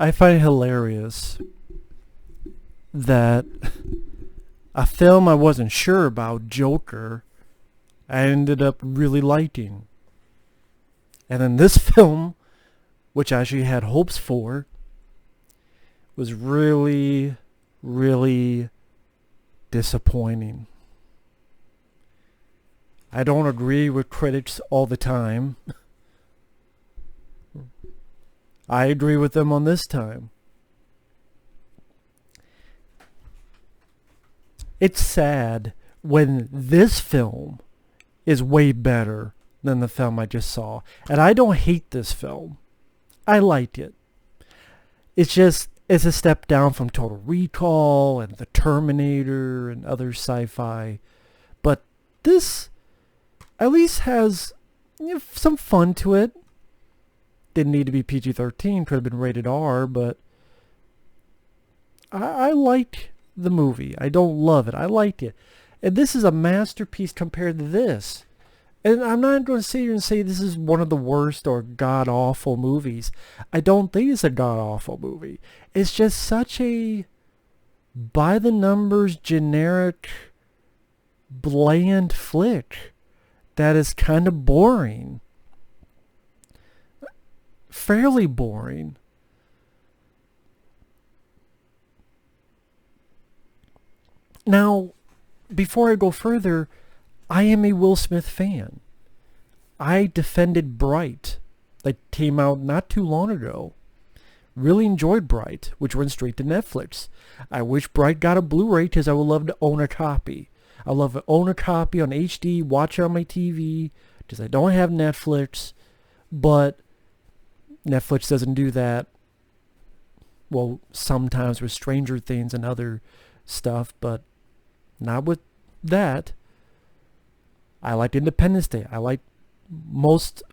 I find it hilarious that a film I wasn't sure about, Joker, I ended up really liking. And then this film, which I actually had hopes for, was really, really disappointing. I don't agree with critics all the time. I agree with them on this time. It's sad when this film is way better than the film I just saw. And I don't hate this film. I liked it. It's a step down from Total Recall and The Terminator and other sci-fi. But this at least has some fun to it. Didn't need to be PG-13, could have been rated R, but I liked the movie. I don't love it. I liked it. And this is a masterpiece compared to this. And I'm not going to sit here and say this is one of the worst or god-awful movies. I don't think it's a god-awful movie. It's just such a by-the-numbers, generic, bland flick that is kind of boring. Fairly boring. Now, before I go further, I am a Will Smith fan. I defended Bright, that came out not too long ago. Really enjoyed Bright, which went straight to Netflix. I wish Bright got a Blu-ray because I would love to own a copy. I love to own a copy on HD, watch it on my TV, because I don't have Netflix, but Netflix doesn't do that. Well, sometimes with Stranger Things and other stuff, but not with that. I liked Independence Day. I liked most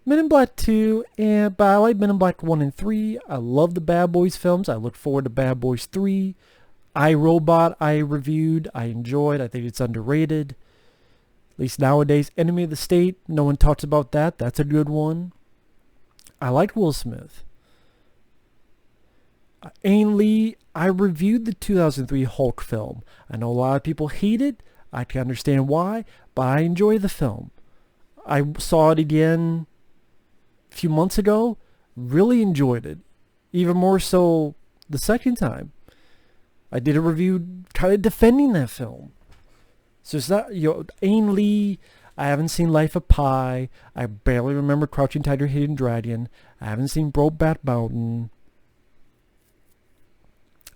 Men in Black 2, but I like Men in Black 1 and 3. I love the Bad Boys films. I look forward to Bad Boys 3. I, Robot, I reviewed. I enjoyed. I think it's underrated. At least nowadays. Enemy of the State, no one talks about that. That's a good one. I liked Will Smith. Ang Lee, I reviewed the 2003 Hulk film. I know a lot of people hate it. I can understand why, but I enjoy the film. I saw it again a few months ago. Really enjoyed it. Even more so the second time. I did a review kind of defending that film. So it's not, Ang Lee, I haven't seen Life of Pi. I barely remember Crouching Tiger, Hidden Dragon. I haven't seen Brokeback Mountain.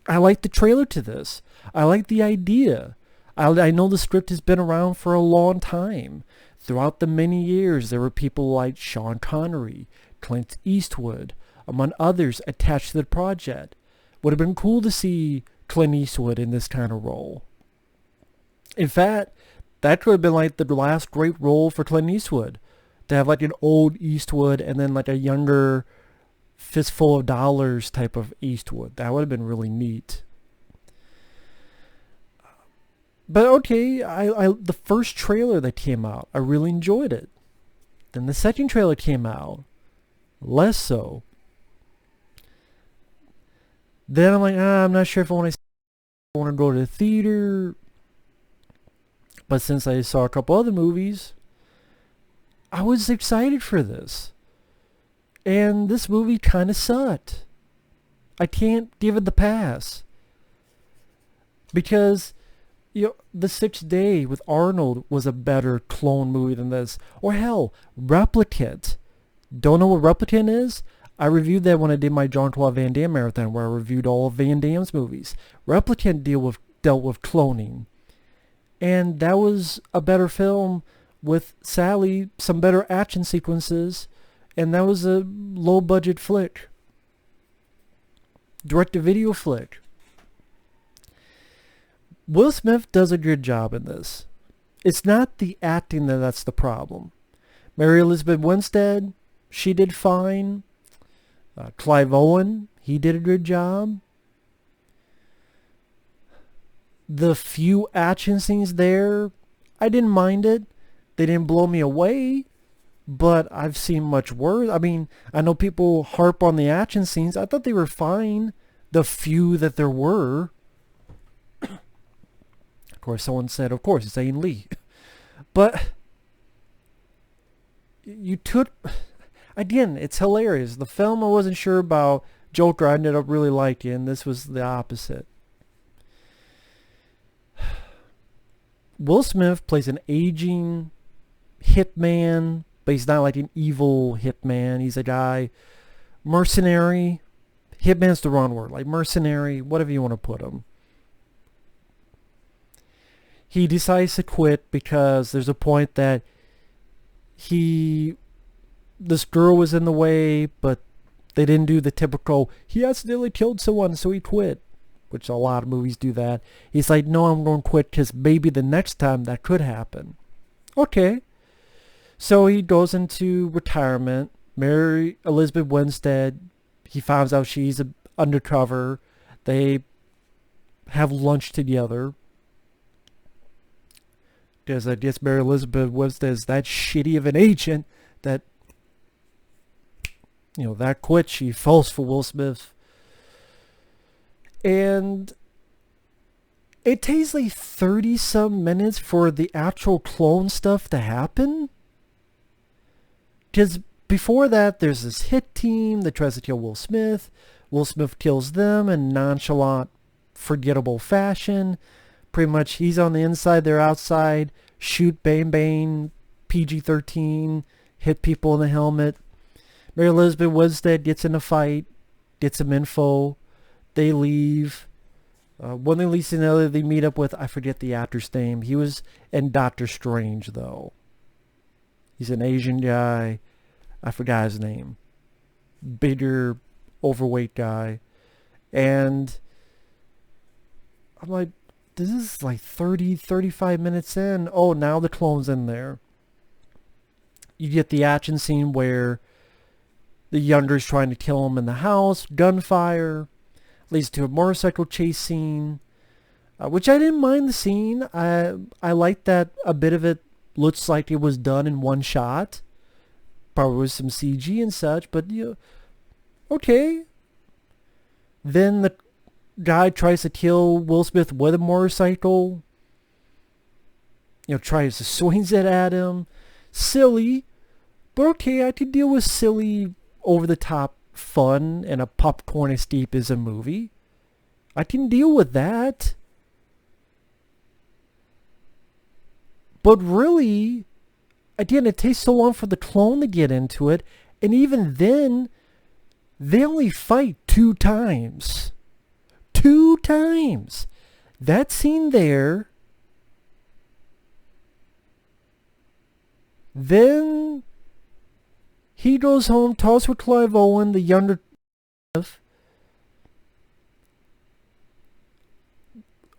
I like the trailer to this. I like the idea. I know the script has been around for a long time. Throughout the many years, there were people like Sean Connery, Clint Eastwood, among others attached to the project. Would have been cool to see Clint Eastwood in this kind of role. In fact, that could have been like the last great role for Clint Eastwood. To have like an old Eastwood and then like a younger fistful of dollars type of Eastwood. That would have been really neat. But okay, I the first trailer that came out, I really enjoyed it. Then the second trailer came out, less so. Then I'm like, I'm not sure if I want to go to the theater. But since I saw a couple other movies, I was excited for this. And this movie kind of sucked. I can't give it the pass. Because, The Sixth Day with Arnold was a better clone movie than this. Or hell, Replicant. Don't know what Replicant is? I reviewed that when I did my Jean-Claude Van Damme marathon, where I reviewed all of Van Damme's movies. Replicant dealt with cloning. And that was a better film with, sadly, some better action sequences. And that was a low-budget flick. Direct-to-video flick. Will Smith does a good job in this. It's not the acting that's the problem. Mary Elizabeth Winstead, she did fine. Clive Owen, he did a good job. The few action scenes there, I didn't mind it. They didn't blow me away. but I've seen much worse. I mean, I know people harp on the action scenes. I thought they were fine, the few that there were. Of course, someone said, of course, it's Aang Lee. But you took... Again, it's hilarious. The film I wasn't sure about. Joker I ended up really liking. This was the opposite. Will Smith plays an aging hitman, but he's not like an evil hitman. He's a guy, mercenary. Hitman's the wrong word. Like mercenary, whatever you want to put him. He decides to quit because there's a point that this girl was in the way, but they didn't do the typical, he accidentally killed someone, so he quit, which a lot of movies do that. He's like, no, I'm going to quit because maybe the next time that could happen. Okay. So he goes into retirement, marry Elizabeth Winstead. He finds out she's undercover. They have lunch together. Because I guess Mary Elizabeth Winstead is that shitty of an agent that, that quit. She falls for Will Smith. And it takes like 30-some minutes for the actual clone stuff to happen. Because before that, there's this hit team that tries to kill Will Smith. Will Smith kills them in nonchalant, forgettable fashion. Pretty much he's on the inside, they're outside. Shoot, bang, bang, PG-13, hit people in the helmet. Mary Elizabeth Winstead gets in a fight, gets some info. They leave. When they leave another, they meet up with, I forget the actor's name. He was in Doctor Strange, though. He's an Asian guy. I forgot his name. Bigger, overweight guy. And I'm like, this is like 30, 35 minutes in. Oh, now the clone's in there. You get the action scene where the younger's trying to kill him in the house. Gunfire. Leads to a motorcycle chase scene. Which I didn't mind the scene. I liked that a bit of it looks like it was done in one shot. Probably with some CG and such. But, okay. Then the guy tries to kill Will Smith with a motorcycle. Tries to swings it at him. Silly. But okay, I could deal with silly, over-the-top fun and a popcorn escapism movie. I can deal with that. But really, again, it takes so long for the clone to get into it. And even then, they only fight 2 times. 2 times. That scene there. Then he goes home, talks with Clive Owen, the younger.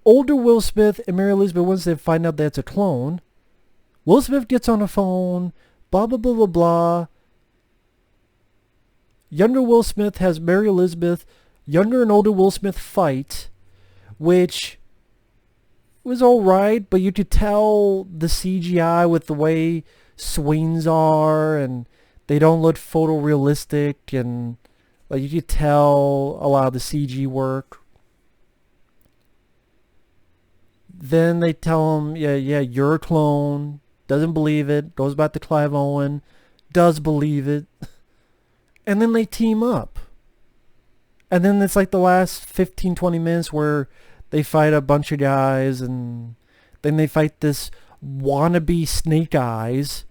Older Will Smith and Mary Elizabeth Winstead find out that's a clone. Will Smith gets on the phone, blah, blah, blah, blah, blah. Younger Will Smith has Mary Elizabeth, younger and older Will Smith fight, which was alright, but you could tell the CGI with the way swings are, and they don't look photorealistic, and like you could tell a lot of the CG work. Then they tell him, yeah, you're a clone. Doesn't believe it. Goes back to Clive Owen. Does believe it. And then they team up. And then it's like the last 15, 20 minutes where they fight a bunch of guys, and then they fight this wannabe Snake Eyes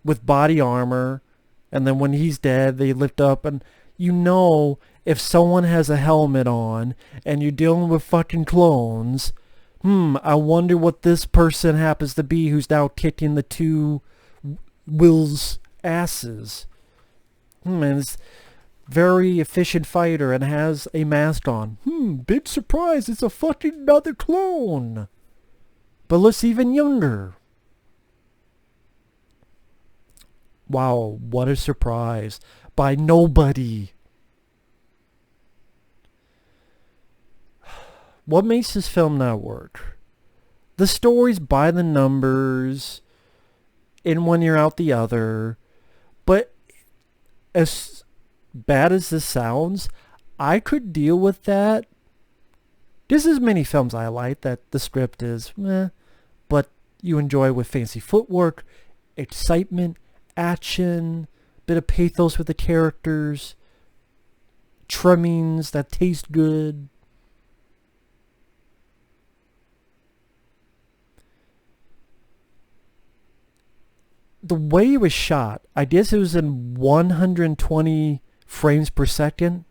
with body armor. And then when he's dead, they lift up, and if someone has a helmet on and you're dealing with fucking clones, I wonder what this person happens to be who's now kicking the 2 Will's asses. And it's very efficient fighter and has a mask on. Big surprise, it's a fucking another clone. But looks even younger. Wow, what a surprise. By nobody. What makes this film not work? The story's by the numbers. in one ear out the other. But as bad as this sounds, I could deal with that. There's as many films I like that the script is meh, but you enjoy with fancy footwork, excitement, action, bit of pathos with the characters, trimmings that taste good. The way it was shot, I guess it was in 120 frames per second.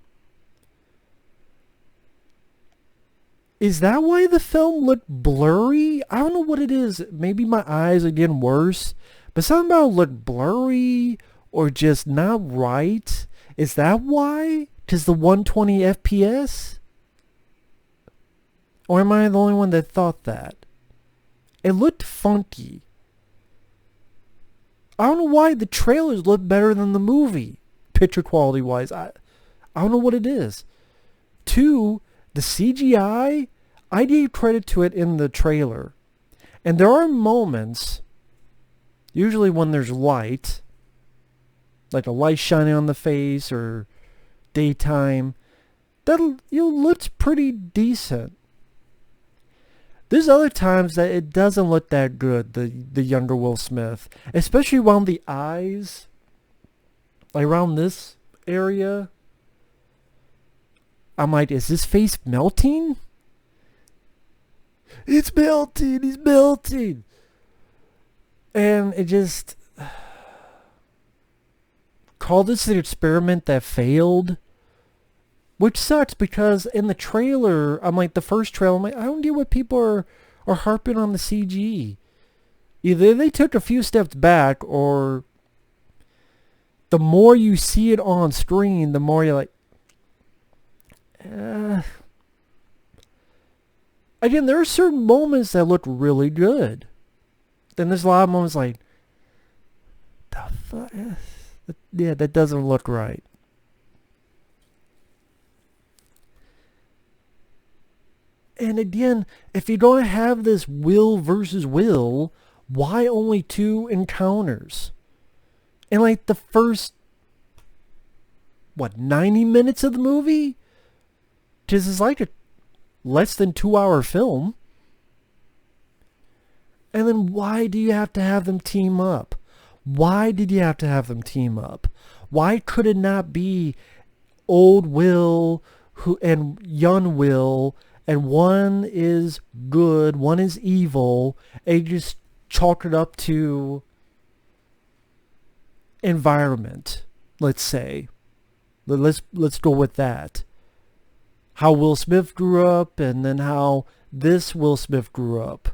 Is that why the film looked blurry? I don't know what it is. Maybe my eyes are getting worse. But something about it looked blurry or just not right. Is that why? Because the 120 FPS? Or am I the only one that thought that? It looked funky. I don't know why the trailers look better than the movie, picture quality wise. I don't know what it is. Two, the CGI, I gave credit to it in the trailer. And there are moments, usually when there's light, like a light shining on the face or daytime, that looks pretty decent. There's other times that it doesn't look that good, the younger Will Smith. Especially around the eyes. Like around this area. I'm like, is his face melting? It's melting, he's melting. And it just... Call this an experiment that failed. Which sucks because in the trailer, I'm like, the first trailer, I'm like, I don't get what people are harping on the CG. Either they took a few steps back, or the more you see it on screen, the more you're like, Again, there are certain moments that look really good. Then there's a lot of moments like, the fuck? Yeah, that doesn't look right. And again, if you're going to have this Will versus Will, why only 2 encounters? In like the first, 90 minutes of the movie? Because it's like a less than 2-hour film. And then why do you have to have them team up? Why did you have to have them team up? Why could it not be old Will and young Will, and one is good, one is evil, and you just chalk it up to environment, let's say. Let's go with that. How Will Smith grew up, and then how this Will Smith grew up.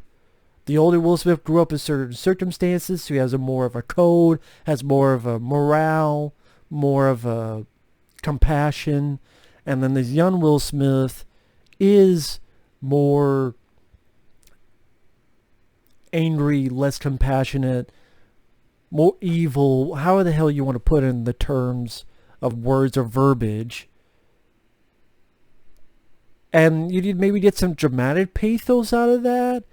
The older Will Smith grew up in certain circumstances, so he has more of a code, has more of a morale, more of a compassion. And then this young Will Smith is more angry, less compassionate, more evil. How the hell you want to put in the terms of words or verbiage. And you did maybe get some dramatic pathos out of that.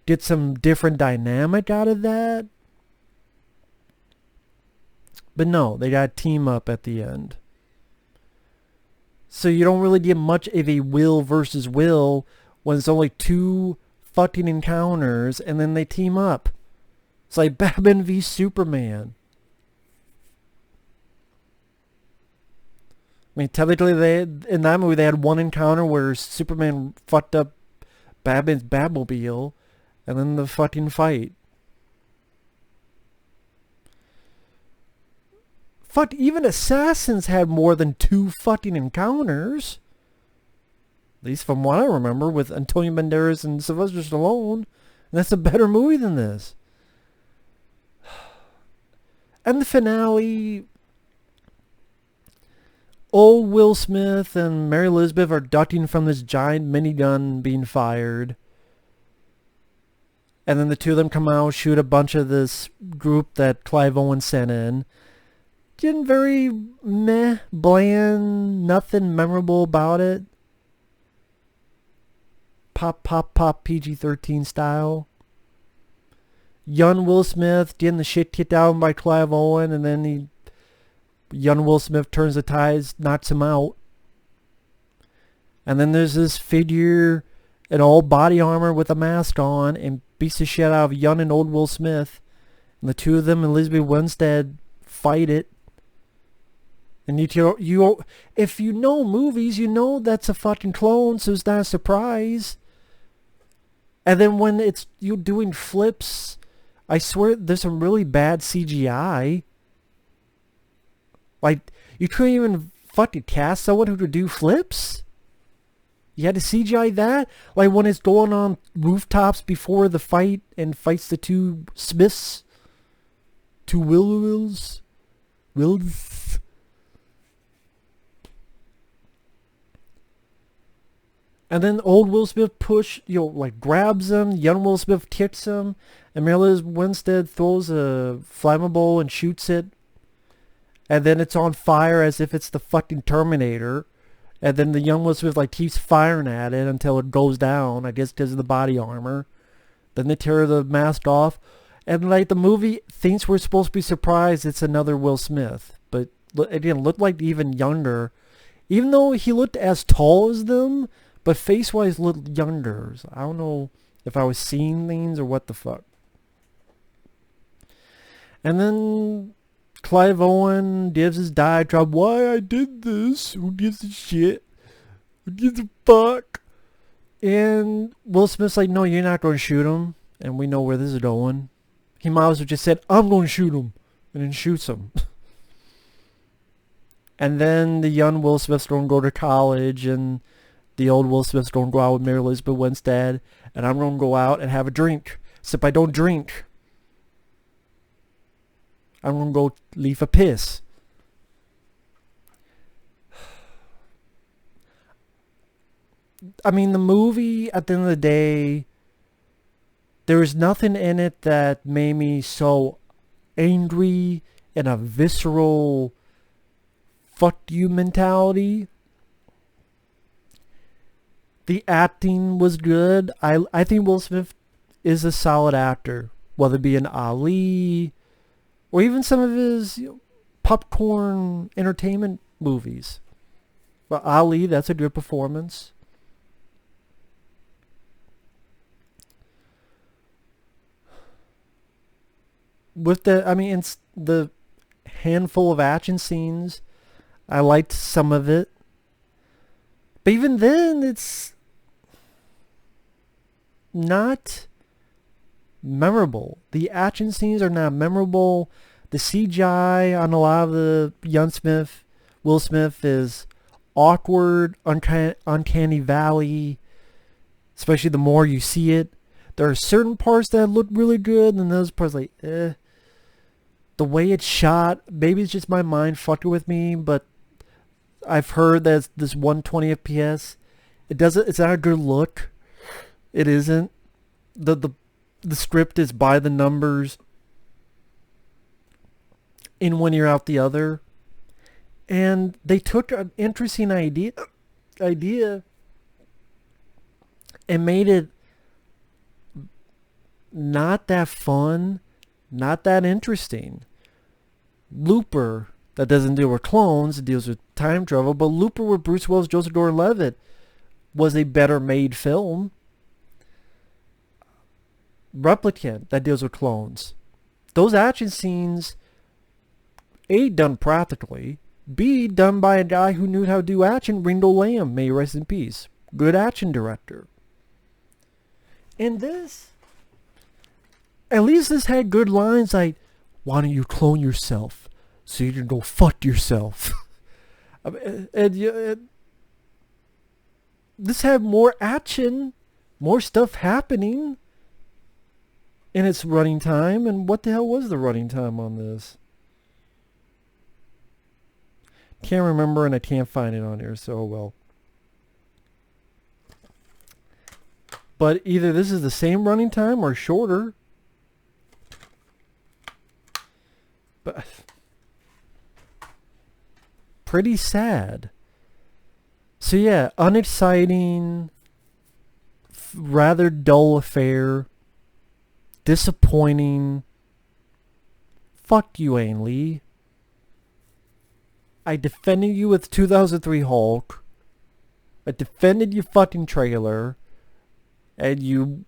Get some different dynamic out of that. But no, they got to team up at the end. So you don't really get much of a Will versus Will when it's only 2 fucking encounters and then they team up. It's like Batman v Superman. I mean, technically, in that movie, they had 1 encounter where Superman fucked up Batman's Batmobile, and then the fucking fight. Fuck, even Assassins had more than 2 fucking encounters. At least from what I remember, with Antonio Banderas and Sylvester Stallone. And that's a better movie than this. And the finale... Old Will Smith and Mary Elizabeth are ducking from this giant minigun being fired. And then the 2 of them come out, shoot a bunch of this group that Clive Owen sent in. Getting very meh, bland, nothing memorable about it. Pop, PG-13 style. young Will Smith getting the shit kicked out of him by Clive Owen, and then young Will Smith turns the tides, knocks him out. And then there's this figure in all body armor with a mask on and beats the shit out of young and old Will Smith. And the two of them, Elizabeth Winstead, fight it. And you, if you know movies, you know that's a fucking clone, so it's not a surprise. And then when it's you doing flips, I swear there's some really bad CGI. Like, you couldn't even fucking cast someone who could do flips? You had to CGI that? Like when it's going on rooftops before the fight and fights the two Smiths? Two Wills? And then old Will Smith grabs him, young Will Smith kicks him, and Elizabeth Winstead throws a flammable and shoots it. And then it's on fire as if it's the fucking Terminator. And then the young Will Smith keeps firing at it until it goes down, I guess because of the body armor. Then they tear the mask off. And the movie thinks we're supposed to be surprised it's another Will Smith. But again, looked like even younger. Even though he looked as tall as them, but face-wise looked younger. So I don't know if I was seeing things or what the fuck. And then Clive Owen gives his diatribe, why I did this, who gives a shit, who gives a fuck. And Will Smith's like, no, you're not going to shoot him, and we know where this is going. He might as well just said, I'm going to shoot him, and then shoots him. And then the young Will Smith's going to go to college, and the old Will Smith's going to go out with Mary Elizabeth Winstead, and I'm going to go out and have a drink. Except I don't drink. I'm going to go leave a piss. I mean, the movie, at the end of the day, there was nothing in it that made me so angry and a visceral fuck you mentality. The acting was good. I think Will Smith is a solid actor, whether it be in Ali or even some of his popcorn entertainment movies. But Ali, that's a good performance. With the handful of action scenes, I liked some of it. But even then, it's not memorable. The action scenes are not memorable. The CGI on a lot of the Will Smith is awkward, uncanny valley, especially the more you see it. There are certain parts that look really good, and those parts The way it's shot, maybe it's just my mind fucking with me, but I've heard that this 120 FPS, it's not a good look. It isn't. The script is by the numbers, in one ear out the other. And they took an interesting idea and made it not that fun, not that interesting. Looper, that doesn't deal with clones, it deals with time travel, but Looper with Bruce Willis, Joseph Gordon-Levitt was a better made film. Replicant, that deals with clones. Those action scenes, A, done practically, B, done by a guy who knew how to do action, Ringo Lam, may he rest in peace. Good action director. And this, at least this had good lines like, why don't you clone yourself so you can go fuck yourself? This had more action, more stuff happening in its running time. And what the hell was the running time on this? Can't remember, and I can't find it on here, so well. But either this is the same running time or shorter. But pretty sad. So yeah, unexciting, rather dull affair. disappointing. Fuck you, Ang Lee. I defended you with 2003 Hulk. I defended your fucking trailer. And you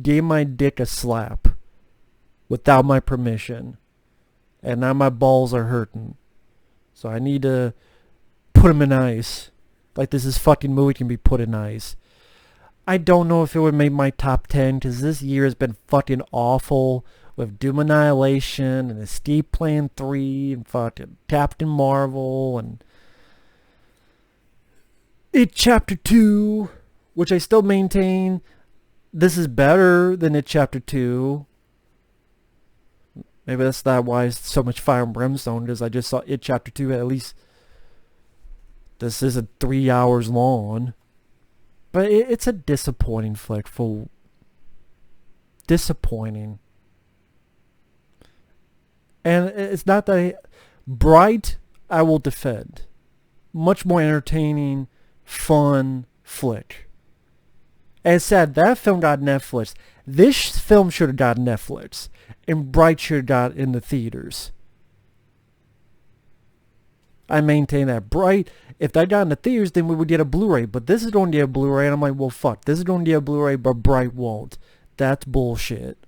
gave my dick a slap without my permission. And now my balls are hurting. So I need to put them in ice. Like this fucking movie can be put in ice. I don't know if it would make my top 10 because this year has been fucking awful with Doom Annihilation and Escape Plan 3 and fucking Captain Marvel and It Chapter 2, which I still maintain this is better than It Chapter 2. Maybe that's not why it's so much fire and brimstone, because I just saw It Chapter 2 at least. This isn't 3 hours long. But it's a disappointing flick. Disappointing. And it's not that Bright, I will defend. Much more entertaining, fun flick. As said, that film got Netflix. This film should have got Netflix. And Bright should have got in the theaters. I maintain that. Bright, if that got in the theaters, then we would get a Blu-ray. But this is going to get a Blu-ray. And I'm like, well, fuck. This is going to get a Blu-ray, but Bright won't. That's bullshit.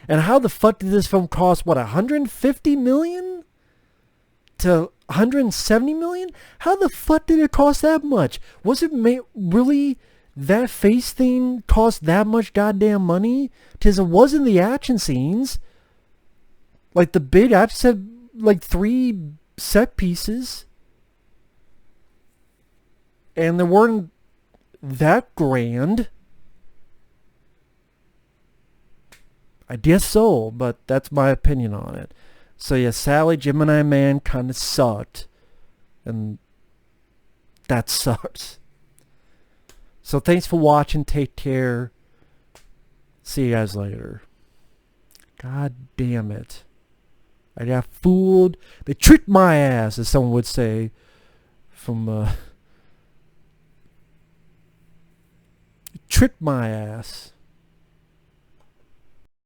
And how the fuck did this film cost, what, 150 million? To 170 million? How the fuck did it cost that much? Was it really... that face thing cost that much goddamn money? Because it wasn't the action scenes. Like the big action set, like 3 set pieces. And they weren't that grand. I guess so, but that's my opinion on it. So yeah, Sally, Gemini Man kind of sucked. And that sucks. So thanks for watching. Take care. See you guys later. God damn it. I got fooled. They tricked my ass, as someone would say. From, tricked my ass.